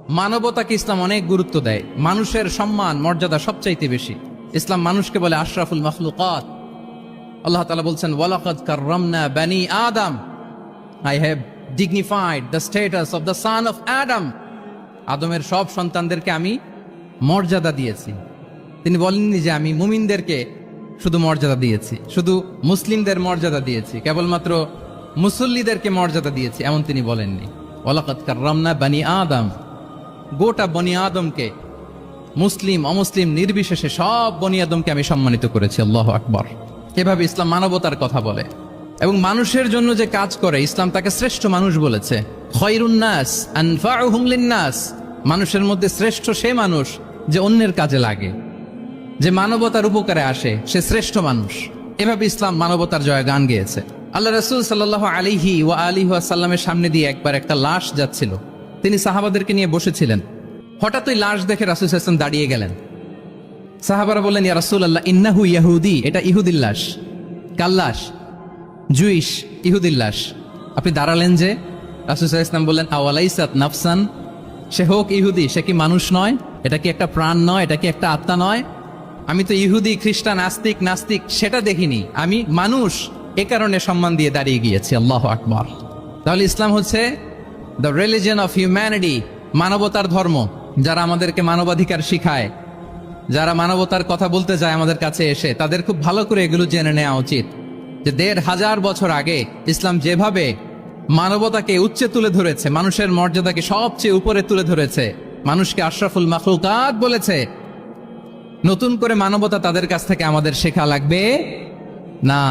মানবতাকে ইসলাম অনেক গুরুত্ব দেয়। মানুষের সম্মান মর্যাদা সবচাইতে বেশি। ইসলাম মানুষকে বলে আশরাফুল মাখলুকাত। আল্লাহ তাআলা বলছেন, ওয়ালাকাদ কাররামনা বানি আদম, I have dignified the status of the son of Adam. আদমের সব সন্তানদেরকে আমি মর্যাদা দিয়েছি। তিনি বলেননি যে আমি মুমিনদেরকে শুধু মর্যাদা দিয়েছি, শুধু মুসলিমদের মর্যাদা দিয়েছি, কেবলমাত্র মুসল্লিদেরকে মর্যাদা দিয়েছি, এমন তিনি বলেননি। ওয়ালাকাদ কাররামনা বানি আদম, গোটা বনি আদমকে, মুসলিম অমুসলিম নির্বিশেষে সব বনি আদমকে আমি সম্মানিত করেছি। আল্লাহু আকবার। এভাবে ইসলাম মানবতার কথা বলে এবং মানুষের জন্য যে কাজ করে ইসলাম তাকে শ্রেষ্ঠ মানুষ বলেছে। খায়রুন নাস আনফাউহুম লিন-নাস, মানুষের মধ্যে শ্রেষ্ঠ সে মানুষ যে অন্যের কাজে লাগে, যে মানবতার উপকারে আসে, সে শ্রেষ্ঠ মানুষ। এভাবে ইসলাম মানবতার জয়গান গেয়েছে। আল্লাহ রাসূল সাল্লাল্লাহু আলাইহি ওয়া আলিহি ওয়াসাল্লামের সামনে দিয়ে একবার একটা লাশ যাচ্ছিল। তিনি সাহাবাদেরকে নিয়ে বসেছিলেন। হঠাৎ ওই লাশ দেখে রাসূল সাল্লাল্লাহু আলাইহি ওয়াসাল্লাম দাঁড়িয়ে গেলেন। সাহাবারা বললেন, ইয়া রাসূলুল্লাহ, ইন্নাহু ইয়াহুদি, এটা ইহুদির লাশ। কার লাশ? জুইশ, ইহুদির লাশ। আপনি দাঁড়ালেন যে? রাসূল সাল্লাল্লাহু আলাইহি ওয়াসাল্লাম বললেন, আওয়ালাইসাত নাফসান, সে হোক ইহুদি, সে কি মানুষ নয়? এটা কি একটা প্রাণ নয়? এটা কি একটা আত্মা নয়? আমি তো ইহুদি, খ্রিস্টান, আস্তিক, নাস্তিক সেটা দেখিনি, আমি মানুষ, এ কারণে সম্মান দিয়ে দাঁড়িয়ে গিয়েছি। আল্লাহু আকবার। তাহলে ইসলাম হচ্ছে দ্য রিলিজিয়ন অফ হিউম্যানিটি, মানবতার ধর্ম। যারা আমাদেরকে মানবাধিকার শিখায়, যারা মানবতার কথা বলতে যায় আমাদের কাছে এসে, তাদের খুব ভালো করে এগুলো জেনে নেওয়া উচিত যে ১৫০০ বছর আগে ইসলাম যেভাবে মানবতাকে উচ্চে তুলে ধরেছে, মানুষের মর্যাদাকে সবচেয়ে উপরে তুলে ধরেছে, মানুষকে আশরাফুল মাখলুকাত বলেছে, নতুন করে মানবতা তাদের কাছ থেকে আমাদের শেখা লাগবে না।